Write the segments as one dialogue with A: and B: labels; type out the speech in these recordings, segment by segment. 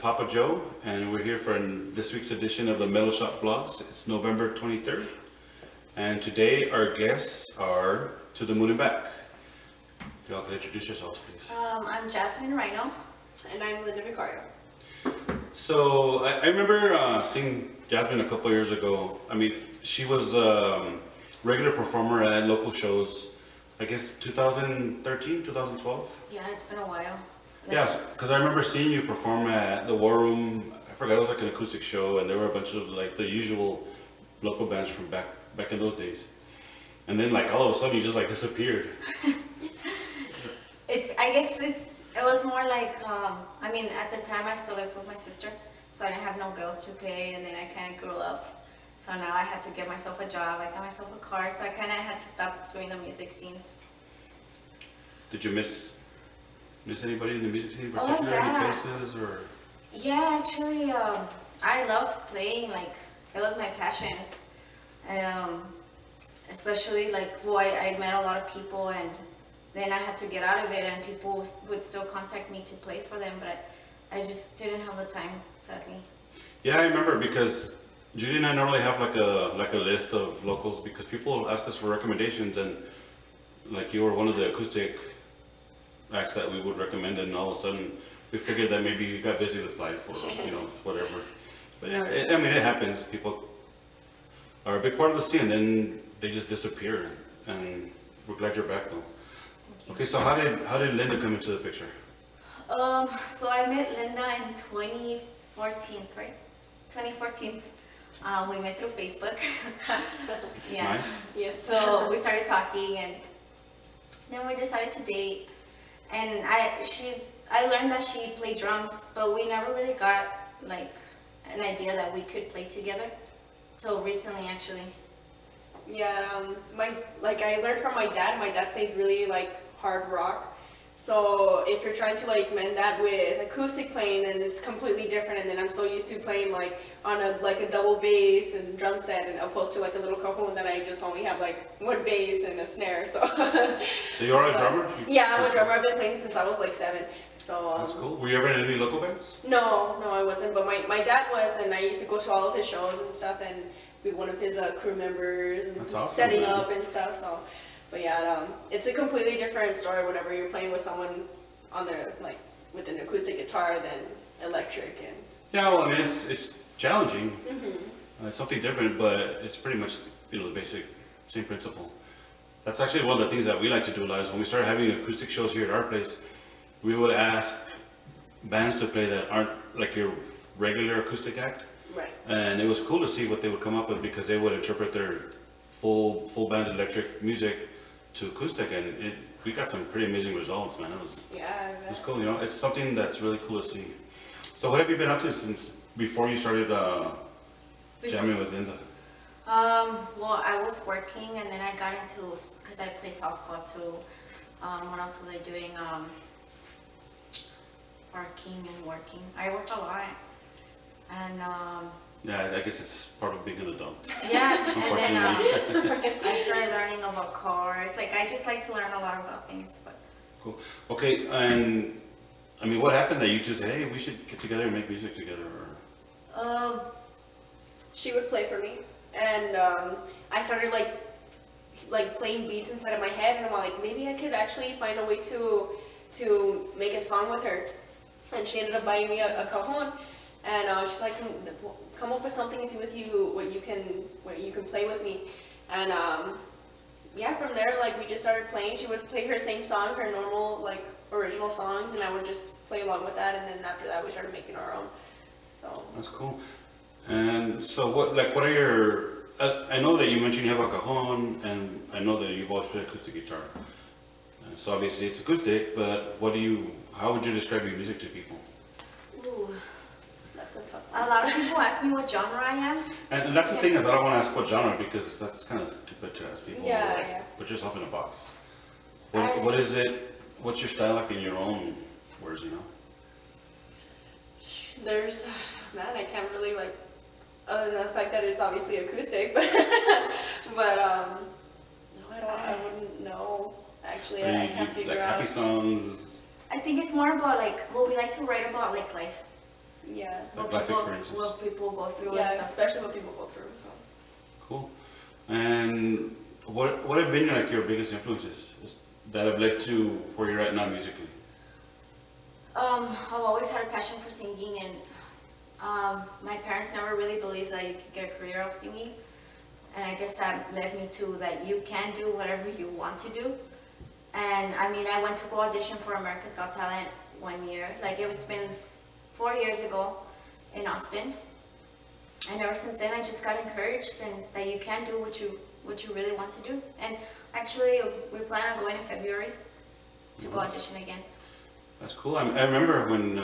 A: Papa Joe, and we're here for this week's edition of the Metal Shop Vlogs. It's November 23rd, and today our guests are To the Moon and Back. Y'all can introduce yourselves, please.
B: I'm Jasmine Rhino.
C: And I'm Linda Vicario.
A: So I remember seeing Jasmine a couple years ago. I mean, she was a regular performer at local shows, I guess 2013, 2012?
B: Yeah, it's been a while.
A: Yes, because I remember seeing you perform at the War Room. I forgot, it was like an acoustic show, and there were a bunch of like the usual local bands from back in those days. And then like all of a sudden you just like disappeared.
B: It was more like, I mean, at the time I still lived with my sister, so I didn't have no bills to pay, and then I kind of grew up. So now I had to get myself a job, I got myself a car, so I kind of had to stop doing the music scene.
A: Did you miss anybody in the music scene,
B: Oh,
A: particularly
B: yeah.
A: any places or?
B: Yeah, actually, I loved playing, like, it was my passion. Especially like, well, I met a lot of people, and then I had to get out of it, and people would still contact me to play for them, but I just didn't have the time, sadly.
A: Yeah, I remember because Judy and I normally have like a list of locals because people ask us for recommendations, and like you were one of the acoustic acts that we would recommend, and all of a sudden we figured that maybe you got busy with life or whatever. But yeah, I mean, it happens. People are a big part of the scene, and then they just disappear, and we're glad you're back though. Okay, so how did Linda come into the picture?
B: So I met Linda in 2014, right? 2014. We met through Facebook. Yeah.
A: Nice.
C: Yes.
B: So we started talking, and then we decided to date. And I learned that she played drums, but we never really got like an idea that we could play together. So recently, actually.
C: Yeah, I learned from my dad. My dad plays really like hard rock. So if you're trying to like mend that with acoustic playing, then it's completely different. And then I'm so used to playing like on a double bass and drum set, and opposed to like a little cajon that I just only have like one bass and a snare. So.
A: So you're a drummer?
C: Yeah, I'm a drummer. I've been playing since I was like 7. So.
A: That's cool. Were you ever in any local bands?
C: No, I wasn't. But my dad was, and I used to go to all of his shows and stuff, and be one of his crew members and
A: That's awesome,
C: setting
A: man.
C: up and stuff. So. But yeah, it's a completely different story whenever you're playing with someone on their like with an acoustic guitar than electric and.
A: Yeah, well, I mean, it's challenging.
C: Mm-hmm.
A: It's something different, but it's pretty much the basic same principle. That's actually one of the things that we like to do a lot. Is when we started having acoustic shows here at our place, we would ask bands to play that aren't like your regular acoustic act.
C: Right.
A: And it was cool to see what they would come up with, because they would interpret their full band electric music to acoustic, and we got some pretty amazing results, man. It was cool, it's something that's really cool to see. So what have you been up to since before you started jamming with Linda?
B: Well, I was working, and then I got into, because I play softball too. What else was I doing? Working. I work a lot, and
A: Yeah, I guess it's part of being an adult.
B: yeah, and then I started learning about cars. Like, I just like to learn a lot about things. But
A: Cool. Okay, and I mean, what happened that you two said, hey, we should get together and make music together? Or...
C: She would play for me, and I started like playing beats inside of my head, and I'm like, maybe I could actually find a way to make a song with her. And she ended up buying me a cajon, and she's like, come up with something and see what you can play with me. And yeah, from there, like, we just started playing. She would play her same song, her normal like original songs, and I would just play along with that. And then after that, we started making our own. So
A: That's cool. And so what are your, I know that you mentioned you have a cajon, and I know that you've always played acoustic guitar. So obviously it's acoustic, but how would you describe your music to people?
C: ooh, that's a tough one.
B: a lot of people ask me what genre I am.
A: And that's the thing, is I don't want to ask what genre, because that's kind of stupid to ask people.
C: Yeah,
A: like,
C: yeah.
A: Put yourself in a box. What is it, what's your style like in your own words,
C: There's, man, I can't really like, other than the fact that it's obviously acoustic, but no, I wouldn't know. Actually, I can't figure
A: like
C: out.
A: happy songs?
B: I think it's more about like, well, we like to write about like life.
C: Yeah.
A: Like life experiences.
B: what people go through and
C: Yeah,
B: stuff.
C: especially what people go through. So.
A: Cool. And what have been like your biggest influences that have led to where you're at now musically?
B: I've always had a passion for singing, and my parents never really believed that you could get a career of singing. And I guess that led me to that you can do whatever you want to do. And I mean, I went to go audition for America's Got Talent 1 year. Like, it's been 4 years ago in Austin. And ever since then, I just got encouraged and that you can do what you really want to do. And actually, we plan on going in February to go audition again.
A: That's cool. I remember when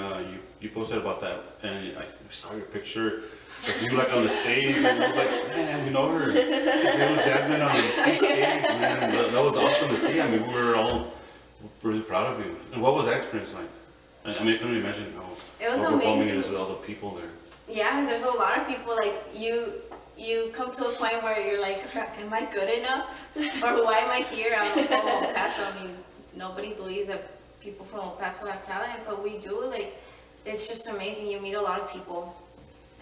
A: you posted about that, and I saw your picture of you like on the stage, and I was like, man, we know her. Little Jasmine on the big stage, man. That was awesome to see. I mean, we were all really proud of you. And what was that experience like? I mean, I couldn't imagine how
B: It was
A: overwhelming it
B: amazing.
A: is with all the people there.
B: Yeah, there's a lot of people, like, you come to a point where you're like, am I good enough? Or why am I here? I'm from El Paso. I mean, nobody believes that people from El Paso have talent, but we do. Like, it's just amazing. You meet a lot of people,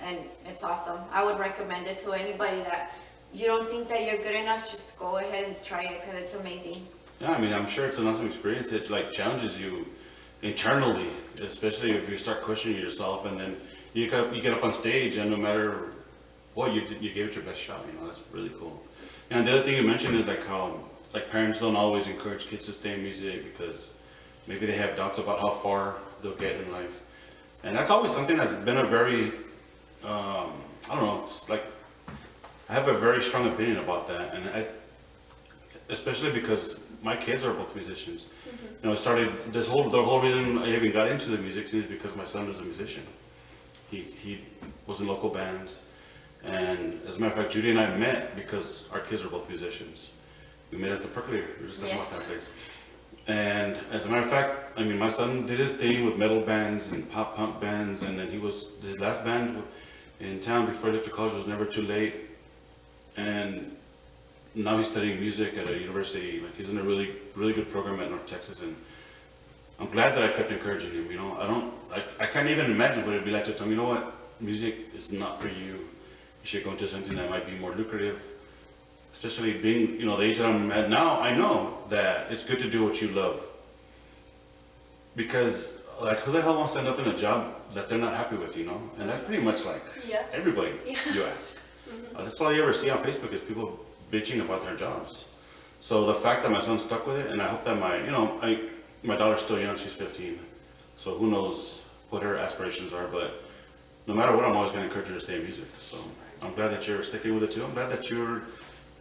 B: and it's awesome. I would recommend it to anybody that you don't think that you're good enough, just go ahead and try it, because it's amazing.
A: Yeah, I mean, I'm sure it's an awesome experience. It like challenges you internally, especially if you start questioning yourself, and then you get up on stage, and no matter what you did, you gave it your best shot. You know, that's really cool. And the other thing you mentioned is like how like parents don't always encourage kids to stay in music because maybe they have doubts about how far they'll get in life, and that's always something that's been a very I don't know. It's like I have a very strong opinion about that, and especially because my kids are both musicians. You know, it started the whole reason I even got into the music scene is because my son was a musician. He was in local bands, and as a matter of fact, Judy and I met because our kids are both musicians. We met at the Percolator. We were just talking about that place. And as a matter of fact, I mean, my son did his thing with metal bands and pop punk bands, and then his last band in town before he left to college was Never Too Late, and now he's studying music at a university. Like, he's in a really, really good program at North Texas, and I'm glad that I kept encouraging him. You know, I can't even imagine what it'd be like to tell him, you know what, music is not for you. You should go into something that might be more lucrative. Especially being, you know, the age that I'm at now, I know that it's good to do what you love. Because, like, who the hell wants to end up in a job that they're not happy with, you know? And that's pretty much like everybody you ask. That's all you ever see on Facebook is people bitching about their jobs. So the fact that my son stuck with it, and I hope that my daughter's still young, she's 15. So who knows what her aspirations are, but no matter what, I'm always going to encourage her to stay in music. So I'm glad that you're sticking with it too. I'm glad that you're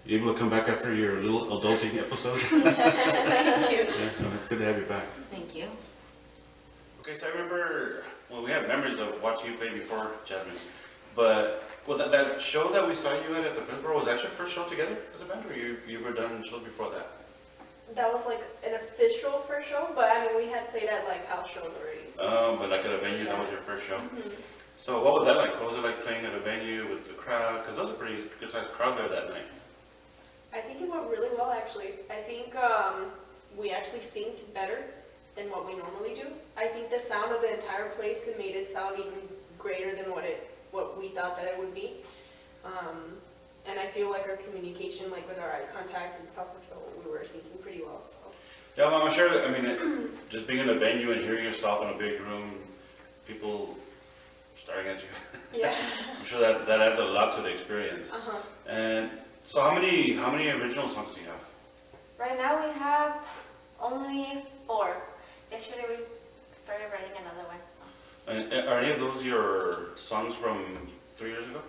A: able to come back after your little adulting episode.
B: Thank you.
A: Yeah, no, it's good to have you back.
B: Thank you.
A: Okay, so I remember, well, we have memories of watching you play before, Jasmine, but that show that we saw you at the Pittsburgh, was that your first show together as a band, or you ever done shows before that?
C: That was like an official first show, but I mean, we had played at like house shows already.
A: But like at a venue, that was your first show? So what was that like? What was it like playing at a venue with the crowd? Because there was a pretty good sized crowd there that night.
C: I think it went really well, actually. I think we actually synced better than what we normally do. I think the sound of the entire place, it made it sound even greater than what we thought that it would be. And I feel like our communication, like with our eye contact and stuff, so we were syncing pretty well. So.
A: Yeah, well, I'm sure, I mean, just being in a venue and hearing yourself in a big room, people staring at you.
C: Yeah.
A: I'm sure that adds a lot to the experience. And so how many original songs do you have?
B: Right now we have only 4. Yesterday we started writing another one. So.
A: And are any of those your songs from 3 years ago?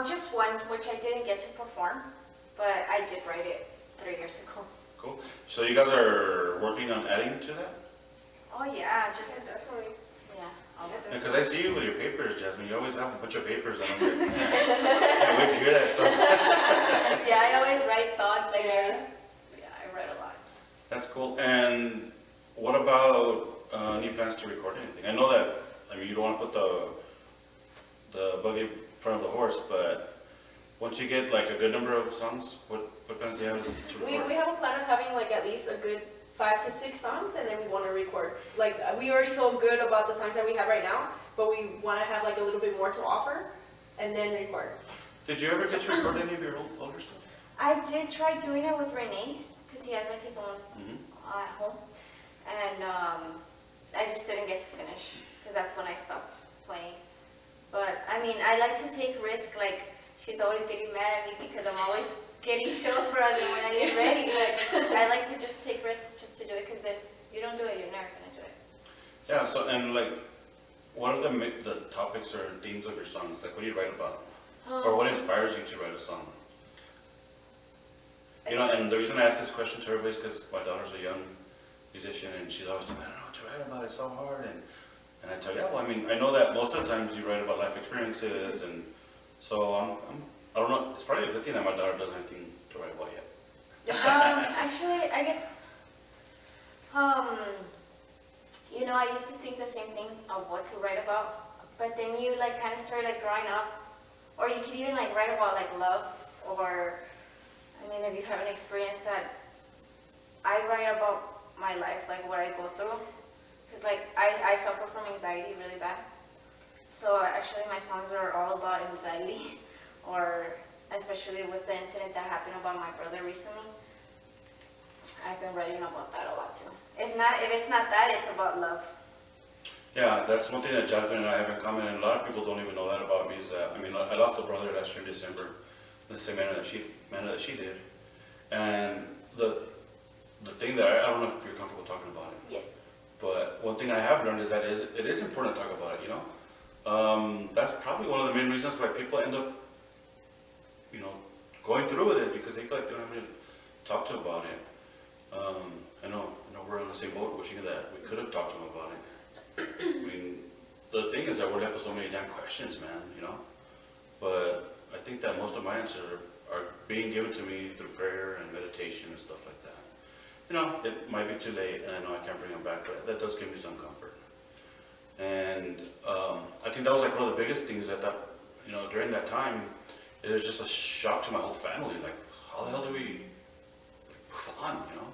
B: Just one, which I didn't get to perform, but I did write it 3 years ago.
A: Cool. So you guys are working on adding to that?
B: Oh yeah, just
C: Yeah, definitely.
B: yeah.
A: Because I see you with your papers, Jasmine. You always have a bunch of papers, and I'm like, can't wait to hear that stuff.
B: Yeah, I always write songs. Like
C: Yeah.
B: I write a lot.
A: That's cool. And what about any plans to record anything? I know that, I mean, you don't want to put the buggy in front of the horse, but once you get like a good number of songs, what plans do you have to record?
C: We have a plan of having like at least a good 5 to 6 songs, and then we want to record. Like we already feel good about the songs that we have right now, but we want to have like a little bit more to offer, and then record.
A: Did you ever get to record any of your older stuff?
B: I did try doing it with Renee, because he has like his own
A: Mm-hmm.
B: at home, and I just didn't get to finish, because that's when I stopped playing. But I mean, I like to take risk. Like she's always getting mad at me because I'm always getting shows for us, and when I get ready, I like to just take risks just to do it, because if you don't do it, you're never gonna do it.
A: Yeah, so, and like, what are the topics or themes of your songs? Like, what do you write about? Or what inspires you to write a song? You know, and the reason I ask this question to everybody is because my daughter's a young musician, and she's always telling me, I don't know what to write about, it's so hard. And I tell you, yeah, well, I mean, I know that most of the times you write about life experiences, and so I don't know, it's probably a good thing that my daughter doesn't have anything to write about yet.
B: Actually, I guess, you know, I used to think the same thing of what to write about, but then you like kind of start like growing up, or you could even like write about like love, or, I mean, if you have an experience that, I write about my life, like what I go through, because like I suffer from anxiety really bad, so actually my songs are all about anxiety, or especially with the incident that happened about my brother recently. I've been writing about that a lot too. If it's not that, it's about love.
A: Yeah, that's one thing that Jasmine and I have in common, and a lot of people don't even know that about me, is that, I mean, I lost a brother last year in December, in the same manner that she did. And the thing that, I don't know if you're comfortable talking about it,
B: Yes.
A: but one thing I have learned is that it is important to talk about it, you know? That's probably one of the main reasons why people end up, you know, going through with it, because they feel like they don't have to talk to about it. I know we're on the same boat, wishing that we could have talked to them about it. I mean, the thing is that we're left with so many damn questions, man, you know? But I think that most of my answers are being given to me through prayer and meditation and stuff like that. You know, it might be too late, and I know I can't bring them back, but that does give me some comfort. And I think that was like one of the biggest things that you know, during that time, it was just a shock to my whole family. Like, how the hell do we move on, you know?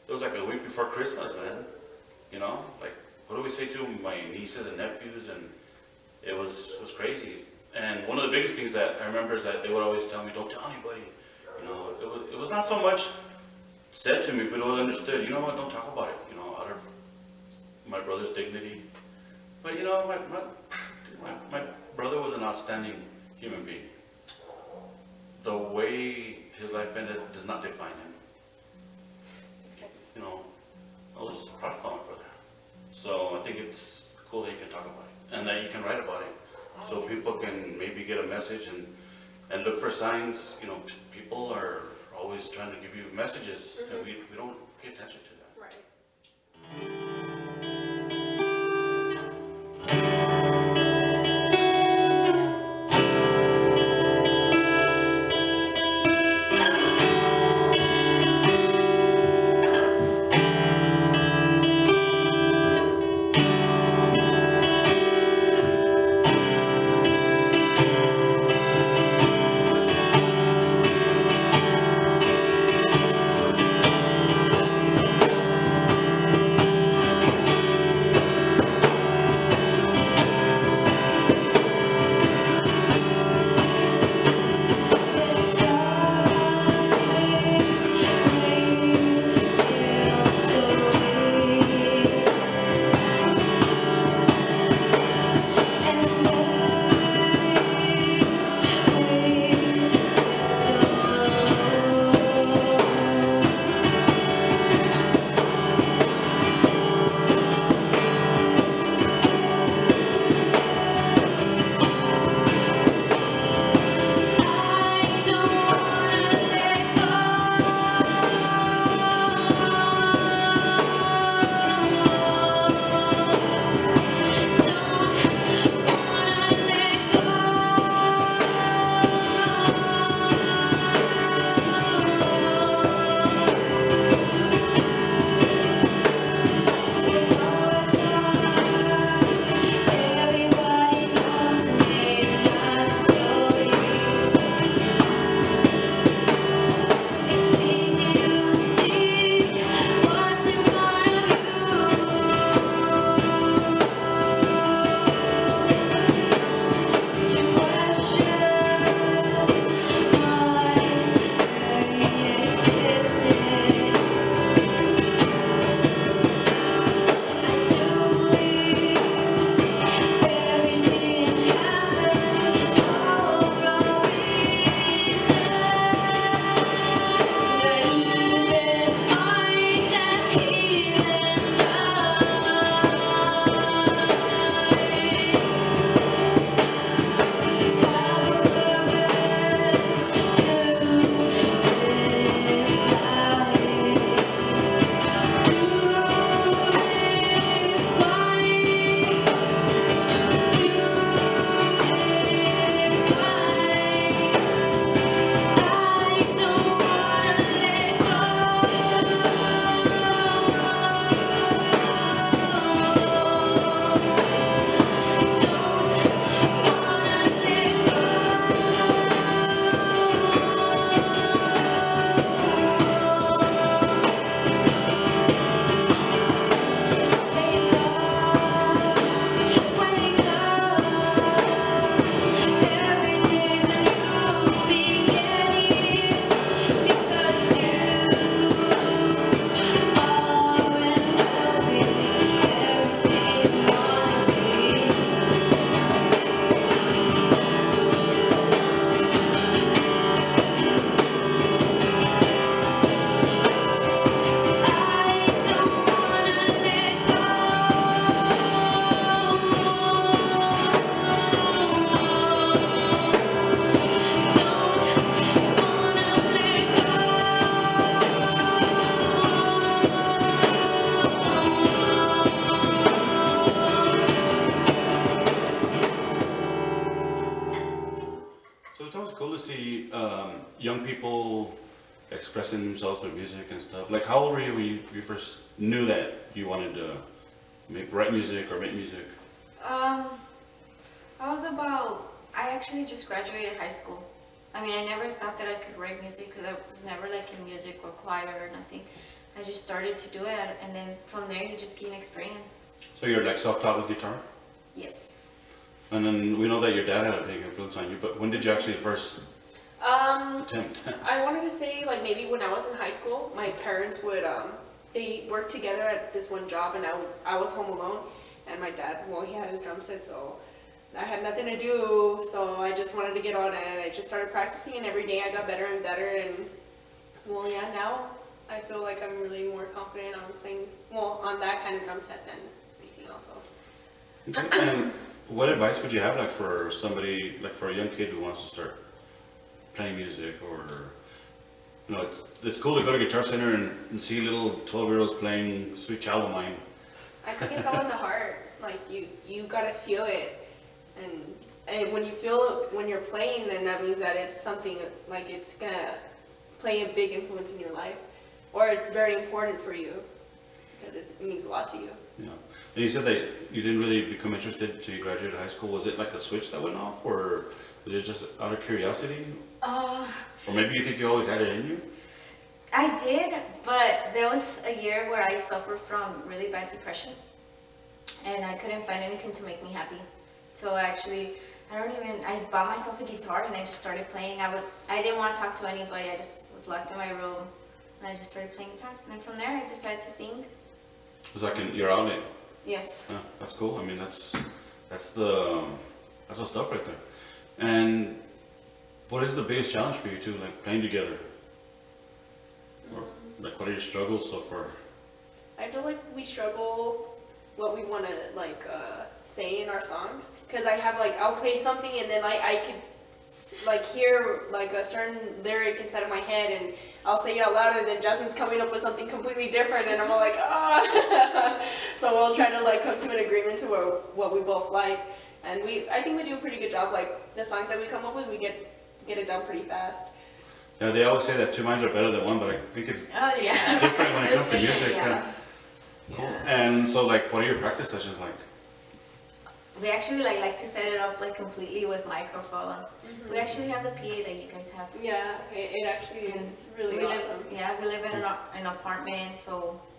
A: It was like a week before Christmas, man. You know, like, what do we say to my nieces and nephews? And it was crazy. And one of the biggest things that I remember is that they would always tell me, don't tell anybody. You know, it was not so much said to me, but it was understood. You know what, don't talk about it, you know, out of my brother's dignity. But you know, my brother was an outstanding human being. The way his life ended does not define him. You know, I was proud to call my brother. So I think it's cool that you can talk about it and that you can write about it, so people can maybe get a message and look for signs. You know, people are always trying to give you messages, and we don't pay attention to that.
C: Right.
A: expressing themselves through music and stuff. Like, how old were you when you first knew that you wanted to write music or make music?
B: I actually just graduated high school. I mean, I never thought that I could write music because I was never like in music or choir or nothing. I just started to do it, and then from there you just gain experience.
A: So you're like self-taught with guitar?
B: Yes.
A: And then we know that your dad had a big influence on you, but when did you actually first attempt?
C: I wanted to say like maybe when I was in high school, my parents would they worked together at this one job, and I was home alone, and my dad, well, he had his drum set, so I had nothing to do, so I just wanted to get on it, and I just started practicing, and every day I got better and better, and well, yeah, now I feel like I'm really more confident on playing, well, on that kind of drum set than anything else. So.
A: Okay. And what advice would you have, like, for somebody, like for a young kid who wants to start playing music, or, you know, it's cool to go to Guitar Center and see little 12-year-olds playing Sweet Child of Mine.
C: I think it's all in the heart. Like you gotta feel it, and when you feel it when you're playing, then that means that it's something like it's gonna play a big influence in your life, or it's very important for you because it means a lot to you.
A: Yeah. And you said that you didn't really become interested until you graduated high school. Was it like a switch that went off, or was it just out of curiosity? Or maybe you think you always had it in you?
B: I did, but there was a year where I suffered from really bad depression, and I couldn't find anything to make me happy. So I bought myself a guitar and I just started playing. I didn't want to talk to anybody. I just was locked in my room and I just started playing guitar. And then from there, I decided to sing.
A: It's like your outlet.
B: Yes.
A: Yeah, that's cool. I mean, that's the stuff right there. And what is the biggest challenge for you two, like playing together? Or like, what are your struggles so far?
C: I feel like we struggle what we want to say in our songs, because I have I'll play something and then I could hear like a certain lyric inside of my head, and I'll say it out loud, and then Jasmine's coming up with something completely different, and I'm all like, ah. So we'll try to come to an agreement to what we both like, and I think we do a pretty good job. Like the songs that we come up with, we get it done pretty fast.
A: Yeah, they always say that two minds are better than one, but I think it's
B: Yeah.
A: different when it comes to music.
B: Yeah.
A: Cool. And so, like, what are your practice sessions like?
B: We actually like to set it up completely with microphones. Mm-hmm. We actually have the PA that you guys have.
C: Yeah, it actually is really awesome.
B: We live in an apartment,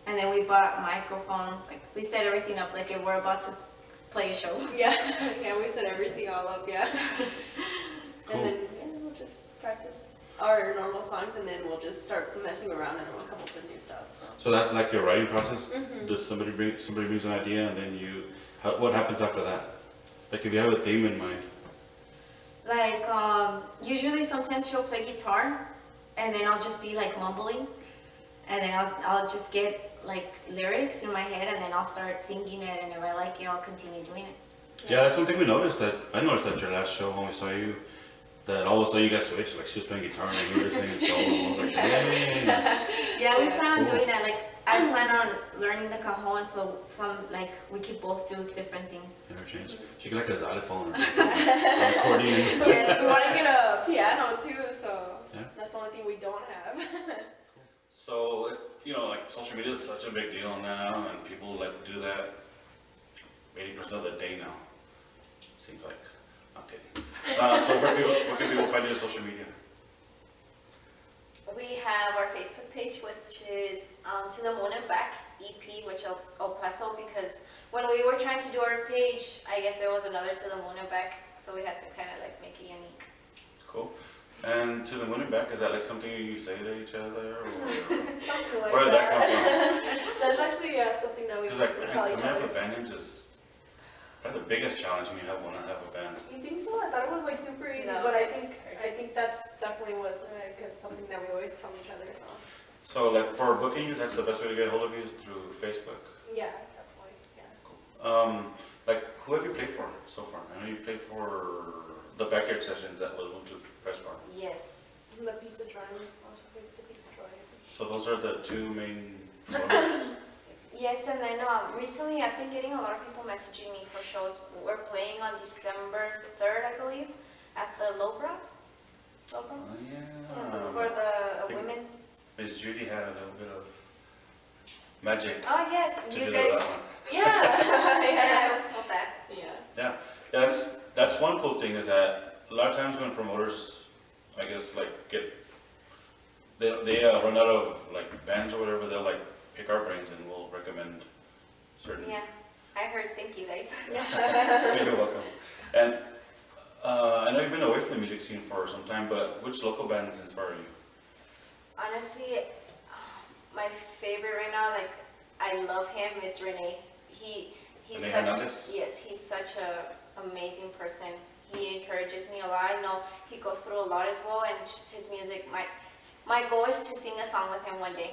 B: and then we bought microphones. We set everything up like if we're about to play a show.
C: Yeah, we set everything all up, yeah.
A: Cool.
C: And then we'll just practice our normal songs, and then we'll just start messing around, and we'll come up with new stuff.
A: So that's like your writing process?
C: Mm-hmm.
A: Does somebody brings an idea, and then what happens after that? Like, if you have a theme in mind?
B: Usually sometimes she'll play guitar, and then I'll just be mumbling, and then I'll just get lyrics in my head, and then I'll start singing it, and if I like it, I'll continue doing it.
A: Yeah, that's one thing we noticed. I noticed at your last show when we saw you, that all of a sudden you guys switched. Like, she was playing guitar and you were singing solo. I was like, hey.
B: Yeah, we plan on
A: Cool.
B: doing that. I plan on learning the cajon, so we could both do different things.
A: Never change. She could like a xylophone or something. Or accordion.
C: Yes, we want to get a piano too, so
A: Yeah.
C: that's the only thing we don't have.
A: So, social media is such a big deal now, and people do that 80% of the day now. Seems like. I'm kidding. So where can people find you on social media?
B: We have our Facebook page, which is To the Moon and Back EP, which El Paso, because when we were trying to do our page, I guess there was another To the Moon and Back, so we had to kind of make it unique.
A: Cool. And To the Moon and Back, is that something you say to each other? Or
C: Something like
A: where did that come from?
C: That's actually something that we
A: Because
C: tell each
A: coming up
C: other.
A: with band names is probably the biggest challenge when you have a band.
C: You think so? I thought it was super easy,
B: No,
C: but I think that's definitely because something that we always tell each other.
A: So for booking you, that's the best way to get a hold of you is through Facebook.
C: Yeah, definitely. Yeah.
A: Who have you played for so far? I know you played for the Backyard Sessions that was moved to Press Bar.
B: Yes.
C: The Pizza Drive, also the Pizza Drive.
A: So those are the two main ones.
B: Yes, and then recently I've been getting a lot of people messaging me for shows. We're playing on December 3rd, I believe, at the Lobra.
A: Oh, yeah.
B: For the women's
A: Miss Judy had a little bit of magic
B: Oh yes,
A: to
B: you
A: do
B: guys.
A: that one.
C: Yeah.
B: Yeah, I was told that.
C: Yeah.
A: Yeah, that's one cool thing is that a lot of times when promoters, I guess, like they run out of like bands or whatever, they'll like pick our brains and we'll recommend certain.
B: Yeah, I heard. Thank you guys.
A: You're welcome. And I know you've been away from the music scene for some time, but which local bands inspire you?
B: Honestly, my favorite right now, like I love him. It's Renee. He's
A: Renee
B: such
A: Hernandez?
B: yes, he's such a amazing person. He encourages me a lot. I know he goes through a lot as well, and just his music. My goal is to sing a song with him one day,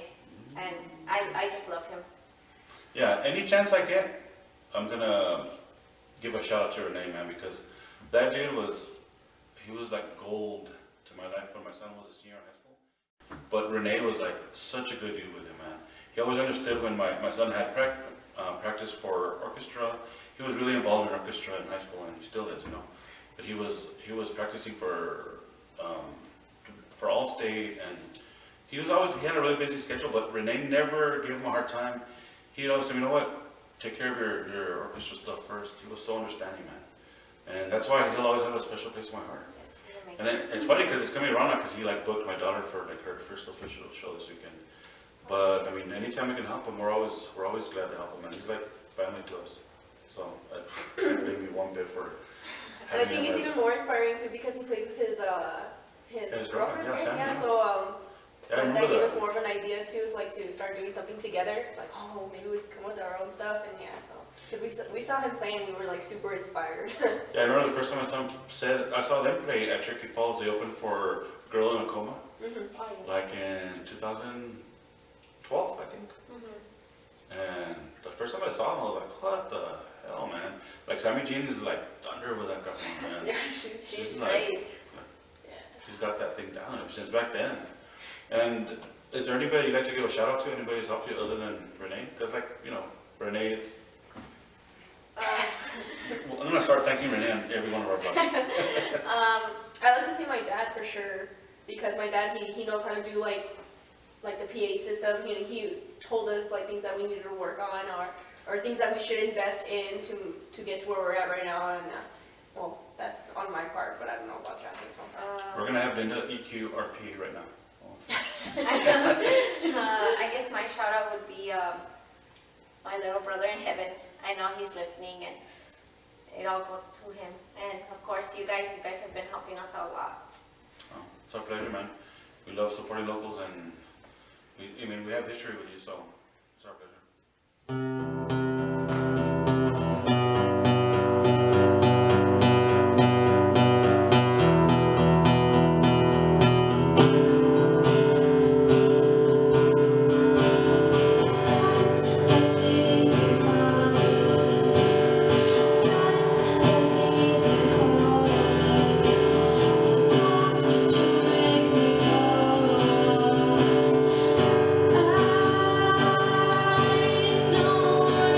B: and I just love him.
A: Yeah, any chance I get, I'm gonna give a shout out to Renee, man, because that dude he was like gold to my life when my son was a senior in high school. But Renee was like such a good dude with him, man. He always understood when my son had practice for orchestra. He was really involved in orchestra in high school, and he still is, you know. But he was practicing for Allstate, and he had a really busy schedule. But Renee never gave him a hard time. He'd always say, you know what, take care of your orchestra stuff first. He was so understanding, man, and that's why he'll always have a special place in my heart.
B: Yes, he's amazing.
A: And then it's funny because it's coming around now because he like booked my daughter for like her first official show this weekend. But I mean, anytime we can help him, we're always glad to help him, and he's like family to us. So it made me one bit for
C: And I
A: having
C: think
A: him
C: it's
A: as-
C: even more inspiring too because he plays with his
A: His girlfriend,
C: girlfriend,
A: yeah,
C: right?
A: Sam,
C: Yeah.
A: yeah.
C: So
A: Yeah, I
C: that
A: remember
C: gave us
A: that.
C: more of an idea too, like to start doing something together. Like, oh, maybe we could come up with our own stuff, and yeah. So because we saw him play and we were like super inspired.
A: Yeah, I remember the first time I saw them play at Tricky Falls. They opened for Girl in a Coma,
B: Oh, yes.
A: like in 2012, I think. And the first time I saw them, I was like, what the hell, man? Like Sammy Jean is like thunder with that guy, man.
C: Yeah, she's
B: She's
A: like-
B: great.
A: She's got that thing down since back then. And is there anybody you'd like to give a shout out to? Anybody who's helped you other than Renee? Because like, you know, Renee, it's... Well, I'm gonna start thanking Renee on every one of our vlogs.
C: I like to say my dad for sure because my dad he knows how to do like the PA system. He told us like things that we needed to work on or things that we should invest in to get to where we're at right now. And well, that's on my part, but I don't know about Jasmine. So.
A: We're gonna have Linda EQ RP right now.
B: I guess my shout out would be my little brother in heaven. I know he's listening, and it all goes to him. And of course, you guys have been helping us out a lot.
A: Oh, it's our pleasure, man. We love supporting locals, and we have history with you, so it's our pleasure.
D: I don't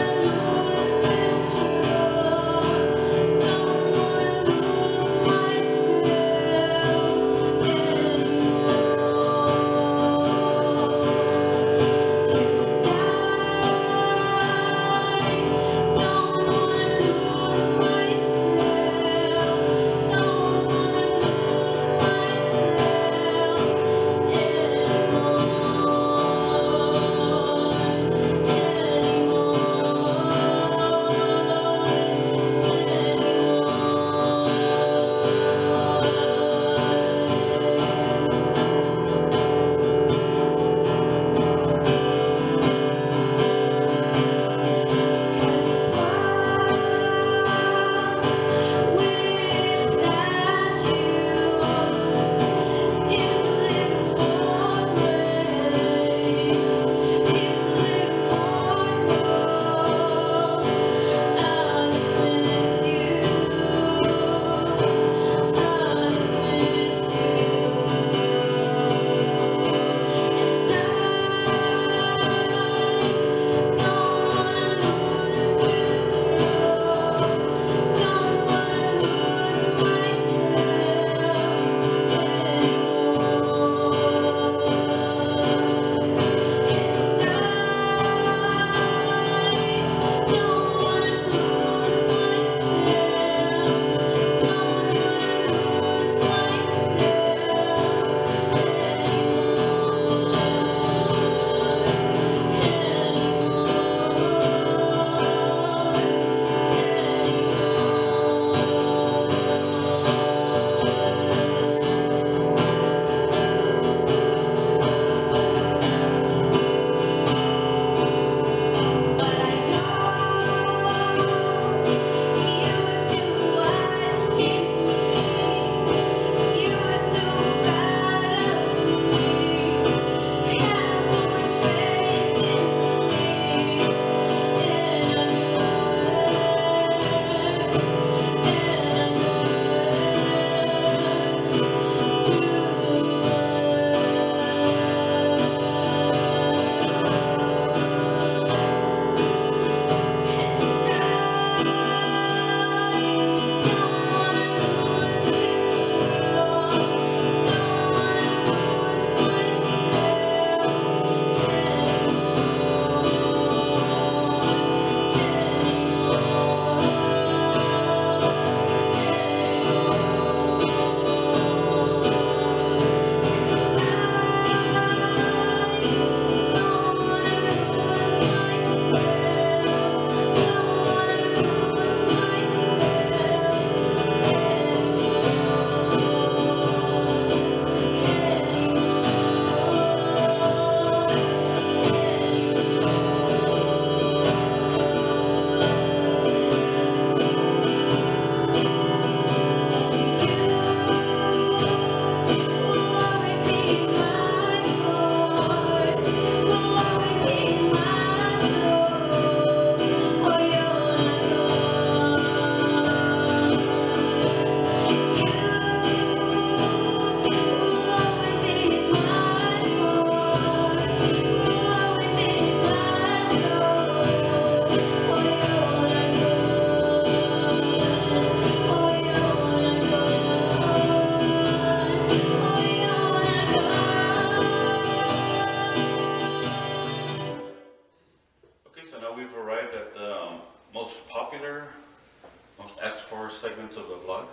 A: segments of the vlog.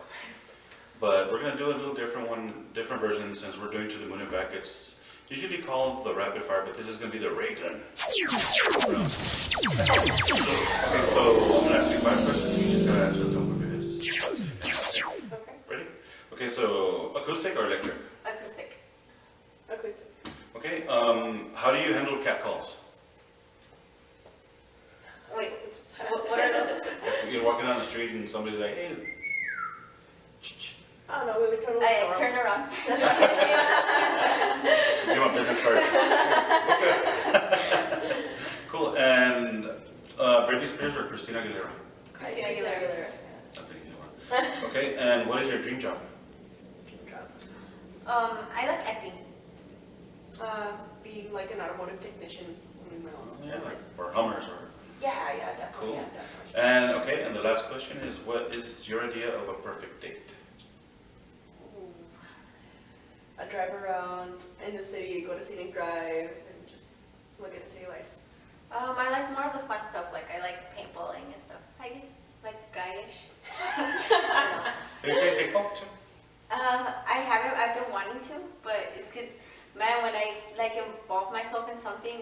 A: But we're gonna do a little different one, different version since we're doing To the Moon and Back. It's usually called the rapid fire, but this is gonna be the ray gun. Okay, so I'm gonna ask you 5 questions. You just gotta answer the top of your head. Just as fast as you can.
C: Okay.
A: Ready? Okay, so acoustic or electric?
B: Acoustic.
C: Acoustic.
A: Okay, how do you handle cat calls?
B: Wait, what are those?
A: You're walking down the street and somebody's like, hey.
C: I don't know, we would totally
B: I
C: ignore
B: turn
C: them.
B: around.
A: Give my business card. Cool, and Britney Spears or Christina Aguilera?
B: Christina Aguilera.
A: That's an easy one. Okay, and what is your dream job?
B: I like acting.
C: Being like an automotive technician in my own
A: Yeah, like
C: business.
A: for Hummers or.
C: Yeah, definitely.
A: Cool.
C: Yeah, definitely.
A: And okay, and the last question is, what is your idea of a perfect date?
C: I drive around in the city, go to Scenic Drive, and just look at the city lights.
B: I like more of the fun stuff, like I like paintballing and stuff. I guess, like guyish.
A: Do you play kickball too?
B: I haven't, I've been wanting to, but it's because, man, when I like involve myself in something,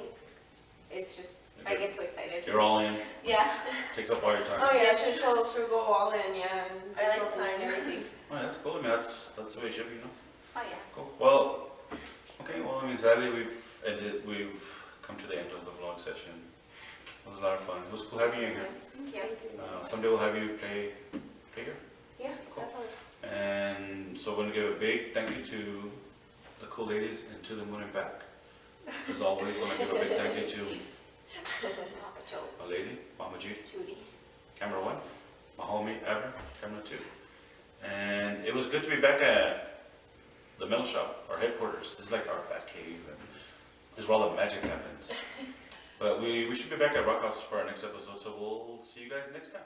B: it's just, I get too excited.
A: You're all in,
B: Yeah,
A: takes up all your time.
C: Oh yeah,
B: Yes.
C: she'll go all in, yeah. And
B: I like
C: there's
B: to
C: no
B: learn
C: time.
B: everything.
A: Well, that's cool, I mean, that's the way it should be, you know?
B: Oh, yeah.
A: Cool. Well, okay, well, I mean, sadly, we've come to the end of the vlog session. It was a lot of fun. It was cool having you here.
B: Thank you.
A: Someday we'll have you play here.
C: Yeah,
A: Cool.
C: definitely.
A: And so we're gonna give a big thank you to the cool ladies and To the Moon and Back. As always, we're gonna give a big thank you to
B: Papa Joe,
A: a lady, Mama G,
B: Judy.
A: camera 1, my homie Evan, camera 2. And it was good to be back at the metal shop, our headquarters. This is like our bat cave, and this is where all the magic happens. But we should be back at Rock House for our next episode, so we'll see you guys next time.